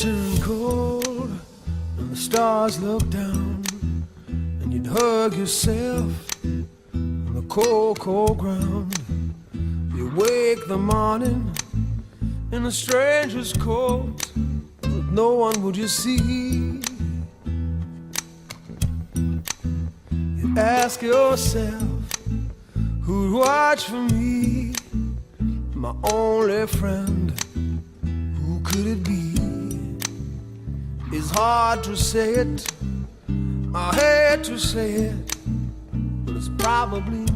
turned cold and the stars looked down, and you'd hug yourself on the cold, cold ground. You wake the morning in a stranger's coat, but no one would you see. You ask yourself, who'd watch for me? My only friend, who could it be? It's hard to say it, I hate to say it, but it's probably